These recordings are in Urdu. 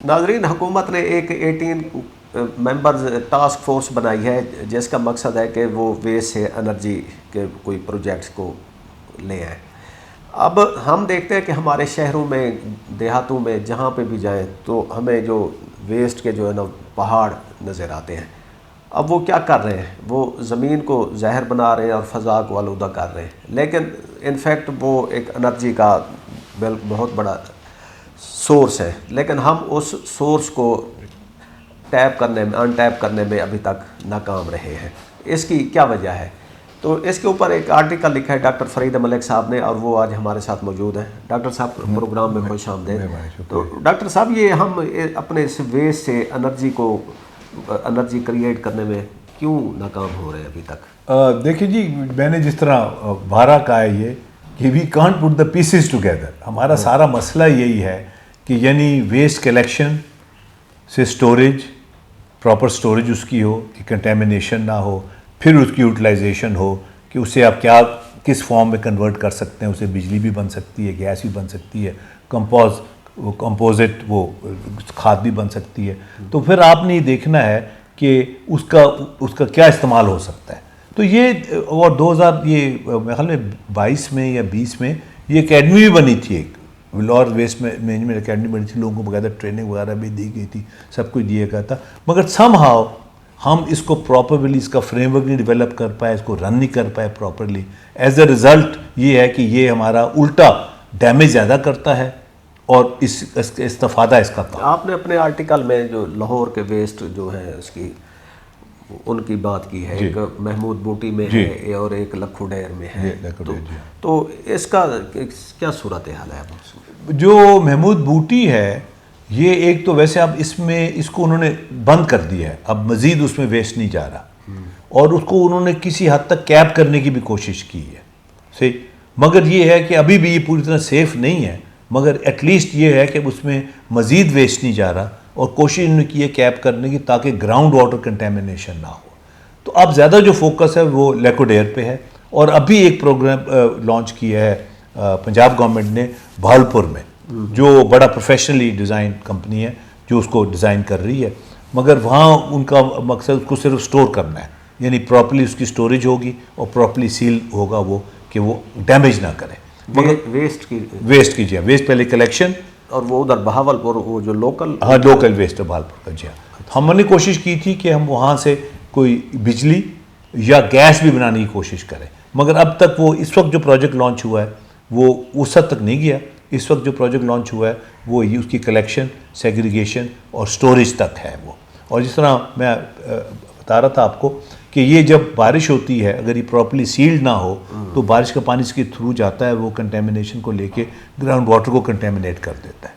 ناظرین، حکومت نے ایک 18 ممبرز ٹاسک فورس بنائی ہے جس کا مقصد ہے کہ وہ ویسٹ سے انرجی کے کوئی پروجیکٹس کو لے آئیں۔ اب ہم دیکھتے ہیں کہ ہمارے شہروں میں، دیہاتوں میں، جہاں پہ بھی جائیں تو ہمیں جو ویسٹ کے جو ہے نا پہاڑ نظر آتے ہیں۔ اب وہ کیا کر رہے ہیں؟ وہ زمین کو زہر بنا رہے ہیں اور فضا کو آلودہ کر رہے ہیں، لیکن انفیکٹ وہ ایک انرجی کا بہت بڑا سورس ہے، لیکن ہم اس سورس کو ان ٹیپ کرنے میں ابھی تک ناکام رہے ہیں۔ اس کی کیا وجہ ہے؟ تو اس کے اوپر ایک آرٹیکل لکھا ہے ڈاکٹر فرید ملک صاحب نے، اور وہ آج ہمارے ساتھ موجود ہیں۔ ڈاکٹر صاحب پروگرام میں خوش آمدید۔ تو ڈاکٹر صاحب، یہ ہم اپنے اس ویسٹ سے انرجی کریٹ کرنے میں کیوں ناکام ہو رہے ہیں ابھی تک؟ دیکھیں جی، میں نے جس طرح بارہ کہا ہے یہ کہ we can't put the pieces together. ہمارا سارا مسئلہ یہی ہے کہ یعنی ویسٹ کلیکشن سے سٹوریج، پراپر سٹوریج اس کی ہو کہ کنٹیمنیشن نہ ہو، پھر اس کی یوٹیلائزیشن ہو کہ اسے آپ کس فارم میں کنورٹ کر سکتے ہیں۔ اسے بجلی بھی بن سکتی ہے، گیس بھی بن سکتی ہے، کمپوزٹ وہ کھاد بھی بن سکتی ہے۔ تو پھر آپ نے یہ دیکھنا ہے کہ اس کا کیا استعمال ہو سکتا ہے۔ تو یہ اور 2000 میرے خیال میں 22 میں یا 20 میں یہ اکیڈمی بھی بنی تھی، ایک لاہور ویسٹ مینجمنٹ اکیڈمی بنی تھی، لوگوں کو باقاعدہ ٹریننگ وغیرہ بھی دی گئی تھی، سب کچھ دیا گیا تھا، مگر سم ہاؤ ہم اس کو پراپرلی، اس کا فریم ورک نہیں ڈیولپ کر پائے، اس کو رن نہیں کر پائے پراپرلی۔ ایز اے رزلٹ یہ ہے کہ یہ ہمارا الٹا ڈیمیج زیادہ کرتا ہے اور اس استفادہ اس کا کم۔ آپ نے اپنے آرٹیکل میں جو لاہور کے ویسٹ جو ہے ان کی بات کی ہے، ایک محمود بوٹی میں ہے اور ایک لکھو ڈیر میں ہے، تو اس کا کیا صورتحال ہے؟ جو محمود بوٹی ہے یہ ایک تو ویسے اب اس کو انہوں نے بند کر دیا ہے، اب مزید اس میں ویسٹ نہیں جا رہا، اور اس کو انہوں نے کسی حد تک کیپ کرنے کی بھی کوشش کی ہے، صحیح، مگر یہ ہے کہ ابھی بھی یہ پوری طرح سیف نہیں ہے، مگر ایٹ لیسٹ یہ ہے کہ اس میں مزید ویسٹ نہیں جا رہا، اور کوشش انہوں نے کی ہے کیپ کرنے کی تاکہ گراؤنڈ واٹر کنٹیمنیشن نہ ہو۔ تو اب زیادہ جو فوکس ہے وہ لیکوڈیر پہ ہے، اور ابھی ایک پروگرام لانچ کیا ہے پنجاب گورنمنٹ نے بھاولپور میں، جو بڑا پروفیشنلی ڈیزائن کمپنی ہے جو اس کو ڈیزائن کر رہی ہے، مگر وہاں ان کا مقصد اس کو صرف سٹور کرنا ہے، یعنی پراپرلی اس کی سٹوریج ہوگی اور پراپرلی سیل ہوگا وہ کہ وہ ڈیمیج نہ کرے۔ مگر ویسٹ کیجیے، ویسٹ پہلے کلیکشن، اور وہ ادھر بہاولپور وہ جو لوکل ویسٹ ہے بہاولپور کا، جی ہاں، ہم نے کوشش کی تھی کہ ہم وہاں سے کوئی بجلی یا گیس بھی بنانے کی کوشش کریں، مگر اب تک وہ اس وقت جو پروجیکٹ لانچ ہوا ہے وہ اس حد تک نہیں گیا۔ اس وقت جو پروجیکٹ لانچ ہوا ہے وہ اس کی کلیکشن، سیگریگیشن اور سٹوریج تک ہے وہ۔ اور جس طرح میں بتا رہا تھا آپ کو کہ یہ جب بارش ہوتی ہے، اگر یہ پراپرلی سیلڈ نہ ہو تو بارش کا پانی اس کے تھرو جاتا ہے، وہ کنٹیمنیشن کو لے کے گراؤنڈ واٹر کو کنٹیمنیٹ کر دیتا ہے،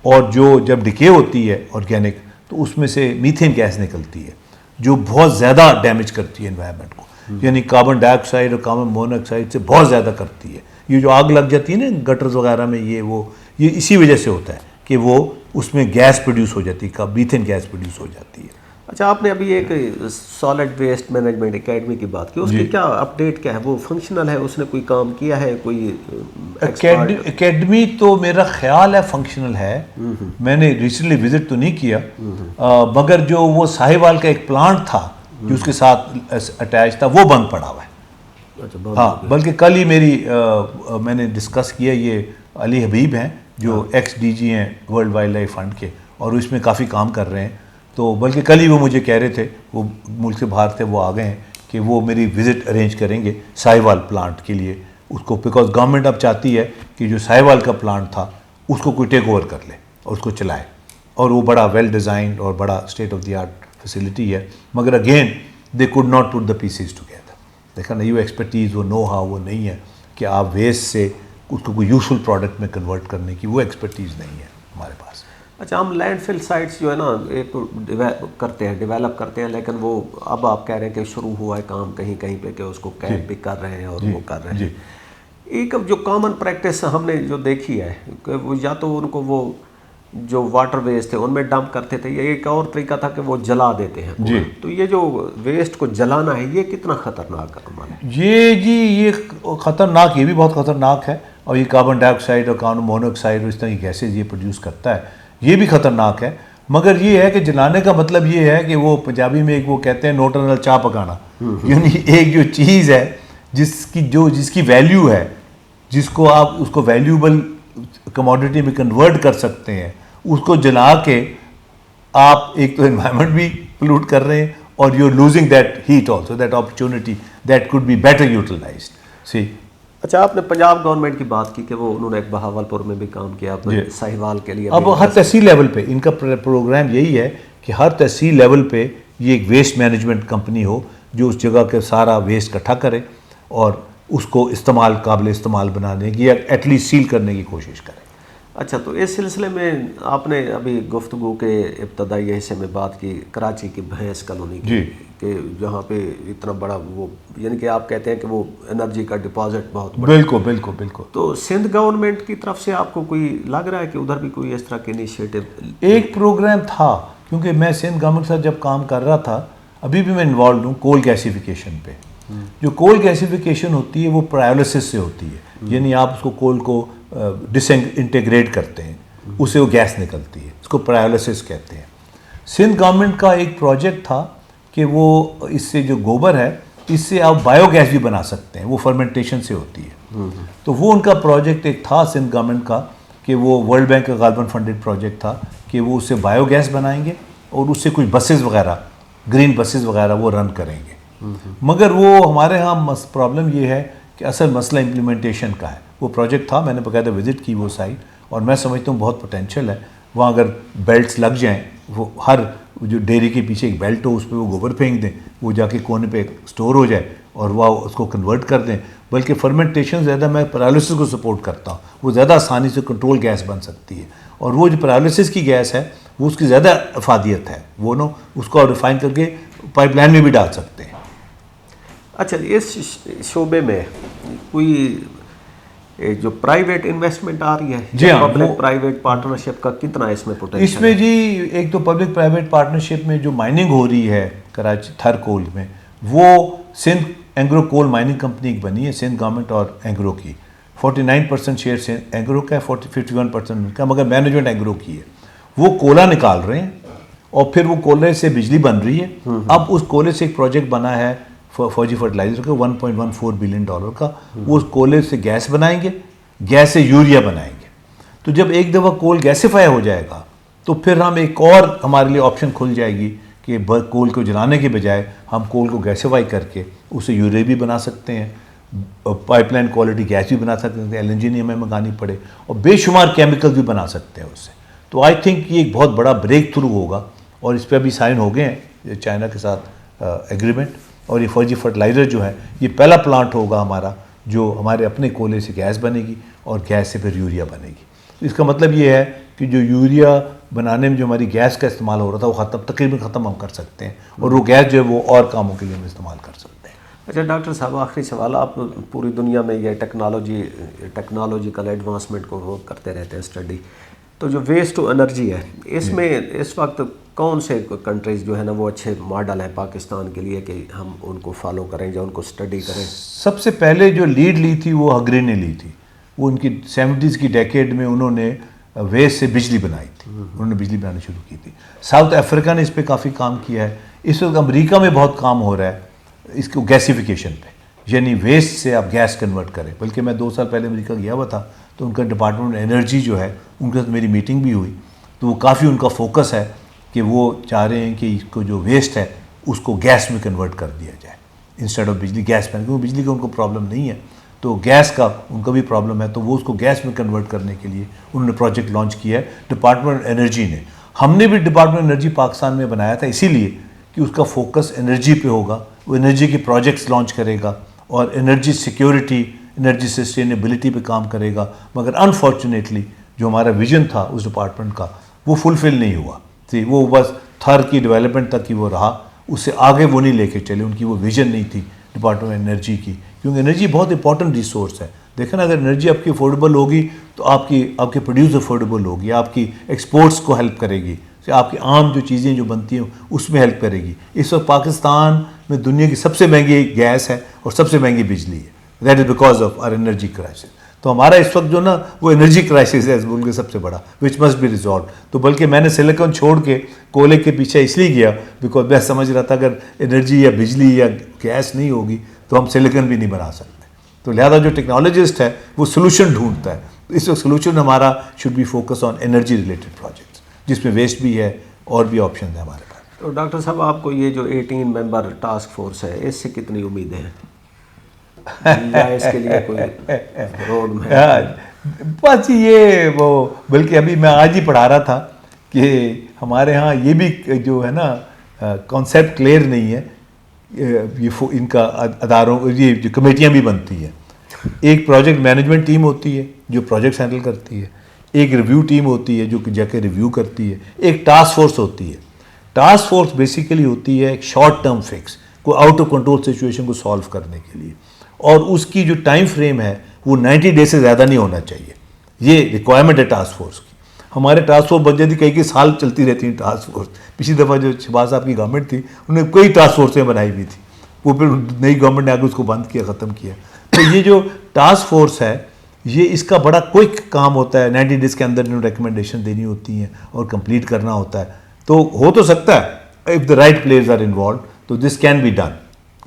اور جب ڈکے ہوتی ہے آرگینک تو اس میں سے میتھین گیس نکلتی ہے جو بہت زیادہ ڈیمیج کرتی ہے انوائرمنٹ کو، یعنی کاربن ڈائی آکسائڈ اور کاربن مونو آکسائڈ سے بہت زیادہ کرتی ہے۔ یہ جو آگ لگ جاتی ہے نا گٹرز وغیرہ میں، یہ اسی وجہ سے ہوتا ہے کہ وہ اس میں گیس پروڈیوس ہو جاتی ہے، میتھین گیس پروڈیوس ہو جاتی ہے۔ اچھا، آپ نے ابھی ایک سالڈ ویسٹ مینجمنٹ اکیڈمی کی بات کی، اس کی کیا اپڈیٹ کیا ہے؟ وہ فنکشنل ہے؟ اس نے کوئی کام کیا ہے؟ کوئی اکیڈمی تو میرا خیال ہے فنکشنل ہے، میں نے ریسنٹلی وزٹ تو نہیں کیا، مگر جو وہ ساہیوال کا ایک پلانٹ تھا جو اس کے ساتھ اٹیچ تھا وہ بند پڑا ہوا ہے۔ ہاں، بلکہ کل ہی میں نے ڈسکس کیا، یہ علی حبیب ہیں جو ایکس ڈی جی ہیں ورلڈ وائلڈ لائف فنڈ کے، اور اس میں کافی کام کر رہے ہیں، تو بلکہ کل ہی وہ مجھے کہہ رہے تھے، وہ ملک سے باہر تھے، وہ آ گئے ہیں کہ وہ میری وزٹ ارینج کریں گے ساہیوال پلانٹ کے لیے، اس کو بیکاز گورنمنٹ اب چاہتی ہے کہ جو ساہیوال کا پلانٹ تھا اس کو کوئی ٹیک اوور کر لے اور اس کو چلائے، اور وہ بڑا ویل ڈیزائنڈ اور بڑا state of the art facility ہے، مگر again they could not put the pieces together. دیکھا نا، یہ ایکسپرٹیز، وہ نو ہاؤ وہ نہیں ہے کہ آپ ویسٹ سے اس کو کوئی یوزفل پروڈکٹ میں کنورٹ کرنے کی، وہ ایکسپرٹیز نہیں ہے ہمارے پاس۔ اچھا، ہم لینڈ فل سائٹس جو ہے نا ایک تو ڈیولپ کرتے ہیں، لیکن وہ اب آپ کہہ رہے ہیں کہ شروع ہوا ہے کام کہیں کہیں پہ کہ اس کو کیپ بھی کر رہے ہیں اور وہ کر رہے ہیں۔ ایک جو کامن پریکٹس ہم نے جو دیکھی ہے کہ وہ یا تو ان کو وہ جو واٹر ویسٹ تھے ان میں ڈمپ کرتے تھے، یا ایک اور طریقہ تھا کہ وہ جلا دیتے ہیں۔ تو یہ جو ویسٹ کو جلانا ہے یہ کتنا خطرناک عمل ہے؟ یہ خطرناک، یہ بھی بہت خطرناک ہے، اور یہ کاربن ڈائی آکسائڈ اور کاربن مونو آکسائڈ اور اس طرح کی گیسز یہ پروڈیوس کرتا ہے۔ یہ بھی خطرناک ہے. مگر یہ ہے کہ جلانے کا مطلب یہ ہے کہ وہ پنجابی میں ایک وہ کہتے ہیں نوٹن نال چاہ پکانا, یعنی ایک جو چیز ہے جس کی ویلیو ہے, جس کو آپ اس کو ویلیوبل کموڈٹی میں کنورٹ کر سکتے ہیں, اس کو جلا کے آپ ایک تو انوائرمنٹ بھی پولوٹ کر رہے ہیں اور you are losing that heat also, that opportunity that could be better utilised. See اچھا, آپ نے پنجاب گورنمنٹ کی بات کی کہ وہ انہوں نے ایک بہاولپور میں بھی کام کیا, ساہیوال کے لیے. اب ہر تحصیل لیول پہ ان کا پروگرام یہی ہے کہ ہر تحصیل لیول پہ یہ ایک ویسٹ مینجمنٹ کمپنی ہو جو اس جگہ کے سارا ویسٹ اکٹھا کرے اور اس کو قابل استعمال بنانے کی یا ایٹ لیسٹ سیل کرنے کی کوشش کرے. اچھا, تو اس سلسلے میں آپ نے ابھی گفتگو کے ابتدائی حصے میں بات کی کراچی کی بھینس کالونی کی, کہ جہاں پہ اتنا بڑا وہ یعنی کہ آپ کہتے ہیں کہ وہ انرجی کا ڈپازٹ بہت بڑا. بالکل. تو سندھ گورنمنٹ کی طرف سے آپ کو کوئی لگ رہا ہے کہ ادھر بھی کوئی اس طرح کے انیشیٹو؟ ایک پروگرام تھا, کیونکہ میں سندھ گورنمنٹ کے ساتھ جب کام کر رہا تھا, ابھی بھی میں انوالوڈ ہوں کول گیسیفیکیشن پہ. جو کول گیسیفیکیشن ہوتی ہے وہ پرائیولسس سے ہوتی ہے, یعنی آپ اس کو کول کو ڈس انٹیگریٹ کرتے ہیں, اس سے وہ گیس نکلتی ہے, اس کو پرائیولسس کہتے ہیں. سندھ گورنمنٹ کا ایک پروجیکٹ تھا کہ وہ اس سے جو گوبر ہے اس سے آپ بایو گیس بھی بنا سکتے ہیں, وہ فرمنٹیشن سے ہوتی ہے. تو وہ ان کا پروجیکٹ ایک تھا سندھ گورنمنٹ کا کہ وہ ورلڈ بینک کا غالباً فنڈڈ پروجیکٹ تھا کہ وہ اس سے بایو گیس بنائیں گے اور اس سے کچھ بسز وغیرہ, گرین بسز وغیرہ وہ رن کریں گے. مگر وہ ہمارے ہاں پرابلم یہ ہے کہ اصل مسئلہ امپلیمنٹیشن کا ہے. وہ پروجیکٹ تھا, میں نے باقاعدہ وزٹ کی وہ سائٹ, اور میں سمجھتا ہوں بہت پوٹینشیل ہے وہاں. اگر بیلٹس لگ جائیں, وہ ہر جو ڈیری کے پیچھے ایک بیلٹ ہو اس پہ وہ گوبر پھینک دیں, وہ جا کے کونے پہ اسٹور ہو جائے اور وہ اس کو کنورٹ کر دیں. بلکہ فرمنٹیشن زیادہ میں پیرالسس کو سپورٹ کرتا ہوں, وہ زیادہ آسانی سے کنٹرول گیس بن سکتی ہے. اور وہ جو پیرالسس کی گیس ہے وہ اس کی زیادہ افادیت ہے, وہ اس کو ریفائن کر کے پائپ لائن میں بھی ڈال سکتے ہیں. اچھا, اس شعبے میں کوئی جو پرائیویٹ انویسٹمنٹ آ رہی ہے, جی ہاں, پبلک پرائیویٹ پارٹنرشپ کا کتنا اس میں پوٹینشل؟ اس میں جی ایک تو پبلک پرائیویٹ پارٹنرشپ میں جو مائننگ ہو رہی ہے کراچی تھر کول میں, وہ سندھ اینگرو کول مائننگ کمپنی ایک بنی ہے سندھ گورنمنٹ اور اینگرو کی. 49% شیئر سے اینگرو کا ہے, 51% کا, مگر مینجمنٹ اینگرو کی ہے. وہ کولا نکال رہے ہیں اور پھر وہ کولے سے بجلی بن رہی ہے. اب اس کولے سے ایک پروجیکٹ بنا ہے فوجی فرٹیلائزر کا $1.14 بلین کا. وہ اس کولے سے گیس بنائیں گے, گیس سے یوریا بنائیں گے. تو جب ایک دفعہ کول گیسیفائی ہو جائے گا تو پھر ہم ایک اور ہمارے لیے آپشن کھل جائے گی کہ کول کو جلانے کے بجائے ہم کول کو گیسیفائی کر کے اسے یوریا بھی بنا سکتے ہیں, پائپ لائن کوالٹی گیس بھی بنا سکتے ہیں, LNG نہیں ہمیں منگانی پڑے, اور بے شمار کیمیکل بھی بنا سکتے ہیں اس سے. تو آئی تھنک یہ ایک بہت بڑا بریک تھرو ہوگا, اور اس پہ ابھی سائن ہو گئے ہیں چائنا کے ساتھ ایگریمنٹ. اور یہ فوجی فرٹیلائزر جو ہے یہ پہلا پلانٹ ہوگا ہمارا جو ہمارے اپنے کولے سے گیس بنے گی اور گیس سے پھر یوریا بنے گی. تو اس کا مطلب یہ ہے کہ جو یوریا بنانے میں جو ہماری گیس کا استعمال ہو رہا تھا وہ تقریباً ختم ہم کر سکتے ہیں, اور وہ گیس جو ہے وہ اور کاموں کے لیے ہم استعمال کر سکتے ہیں. اچھا ڈاکٹر صاحب, آخری سوال, آپ پوری دنیا میں یہ ٹیکنالوجیکل ایڈوانسمنٹ کو وہ کرتے رہتے ہیں اسٹڈی, تو جو ویسٹ ٹو انرجی ہے اس میں اس وقت کون سے کنٹریز جو ہے نا وہ اچھے ماڈل ہیں پاکستان کے لیے کہ ہم ان کو فالو کریں یا ان کو اسٹڈی کریں؟ سب سے پہلے جو لیڈ لی تھی وہ ہگری نے لی تھی. وہ ان کی 70s کی ڈیکیڈ میں انہوں نے ویسٹ سے بجلی بنائی تھی, انہوں نے بجلی بنانا شروع کی تھی. ساؤتھ افریقہ نے اس پہ کافی کام کیا ہے. اس وقت امریکہ میں بہت کام ہو رہا ہے اس کو گیسیفیکیشن پہ, یعنی ویسٹ سے آپ گیس کنورٹ کریں. بلکہ میں 2 سال پہلے امریکہ گیا ہوا تھا تو ان کا ڈپارٹمنٹ انرجی جو ہے ان کے ساتھ میری میٹنگ بھی ہوئی. تو وہ کافی ان کا فوکس ہے کہ وہ چاہ رہے ہیں کہ اس کو جو ویسٹ ہے اس کو گیس میں کنورٹ کر دیا جائے انسٹیڈ آف بجلی گیس میں, کیونکہ بجلی کا ان کو پرابلم نہیں ہے تو گیس کا ان کا بھی پرابلم ہے. تو وہ اس کو گیس میں کنورٹ کرنے کے لیے انہوں نے پروجیکٹ لانچ کیا ہے ڈپارٹمنٹ انرجی نے. ہم نے بھی ڈپارٹمنٹ انرجی پاکستان میں بنایا تھا اسی لیے کہ اس کا فوکس انرجی پہ ہوگا, وہ انرجی کے پروجیکٹس لانچ کرے گا اور انرجی سیکیورٹی انرجی سسٹینیبلٹی پہ کام کرے گا. مگر انفارچونیٹلی جو ہمارا ویژن تھا اس ڈپارٹمنٹ کا وہ فلفل نہیں ہوا تھی. وہ بس تھر کی ڈیولپمنٹ تک ہی وہ رہا, اس سے آگے وہ نہیں لے کے چلے. ان کی وہ ویژن نہیں تھی ڈپارٹمنٹ انرجی کی, کیونکہ انرجی بہت امپورٹنٹ ریسورس ہے. دیکھیں نا, اگر انرجی آپ کی افورڈیبل ہوگی تو آپ کی پروڈیوس افورڈیبل ہوگی, آپ کی ایکسپورٹس کو ہیلپ کرے گی, آپ کی عام جو چیزیں جو بنتی ہیں اس میں ہیلپ کرے گی. اس وقت پاکستان میں دنیا کی سب سے مہنگی گیس ہے اور سب سے مہنگی بجلی ہے. That is because of our energy crisis. تو ہمارا اس وقت جو نا وہ انرجی کرائسس ہے اس ملک کا سب سے بڑا وچ مسٹ بی ریزالو. تو بلکہ میں نے سلیکن چھوڑ کے کولے کے پیچھے اس لیے گیا بیکاز میں سمجھ رہا تھا اگر انرجی یا بجلی یا گیس نہیں ہوگی تو ہم سلیکن بھی نہیں بنا سکتے. تو لہذا جو ٹیکنالوجسٹ ہے وہ سولوشن ڈھونڈتا ہے. اس وقت سولوشن ہمارا should be focus on energy related projects جس میں ویسٹ بھی ہے اور بھی آپشن ہے ہمارے پاس. تو ڈاکٹر صاحب آپ کو یہ جو 18 ممبر ٹاسک فورس ہے اس سے کتنی امیدیں ہیں یا اس کے لیے کوئی روڈ میپ؟ بس یہ وہ بلکہ ابھی میں آج ہی پڑھا رہا تھا کہ ہمارے ہاں یہ بھی جو ہے نا کانسیپٹ کلیئر نہیں ہے. یہ ان کا اداروں یہ جو کمیٹیاں بھی بنتی ہیں. ایک پروجیکٹ مینجمنٹ ٹیم ہوتی ہے جو پروجیکٹس ہینڈل کرتی ہے, ایک ریویو ٹیم ہوتی ہے جو کہ جا کے ریویو کرتی ہے, ایک ٹاسک فورس ہوتی ہے. ٹاسک فورس بیسیکلی ہوتی ہے ایک شارٹ ٹرم فکس کو آؤٹ آف کنٹرول سچویشن کو سالو کرنے کے لیے, اور اس کی جو ٹائم فریم ہے وہ 90 ڈیز سے زیادہ نہیں ہونا چاہیے. یہ ریکوائرمنٹ ہے ٹاسک فورس کی. ہمارے ٹاسک فورس بن جاتی کئی سال چلتی رہتی ہیں ٹاسک فورس. پچھلی دفعہ جو شہباز صاحب کی گورنمنٹ تھی انہوں نے کئی ٹاسک فورسیں بنائی ہوئی تھی, وہ پھر نئی گورنمنٹ نے آگے اس کو بند کیا, ختم کیا. تو یہ جو ٹاسک فورس ہے یہ اس کا بڑا کوئک کام ہوتا ہے, 90 ڈیز کے اندر انہوں ریکمنڈیشن دینی ہوتی ہیں اور کمپلیٹ کرنا ہوتا ہے. تو ہو تو سکتا ہے if the right players are involved تو دس کین بی ڈن.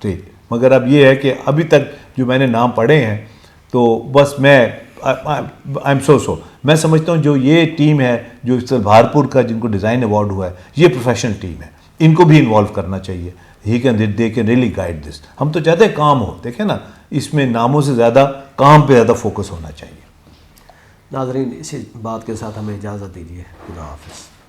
ٹھیک, مگر اب یہ ہے کہ ابھی تک جو میں نے نام پڑھے ہیں تو بس میں آئی ایم سو میں سمجھتا ہوں جو یہ ٹیم ہے جو اس بہارپور کا جن کو ڈیزائن ایوارڈ ہوا ہے یہ پروفیشنل ٹیم ہے, ان کو بھی انوالو کرنا چاہیے. دے کین ریئلی گائڈ دس. ہم تو چاہتے ہیں کام ہو, دیکھیں نا اس میں ناموں سے زیادہ کام پہ زیادہ فوکس ہونا چاہیے. ناظرین اسی بات کے ساتھ ہمیں اجازت دیجیے. خدا حافظ.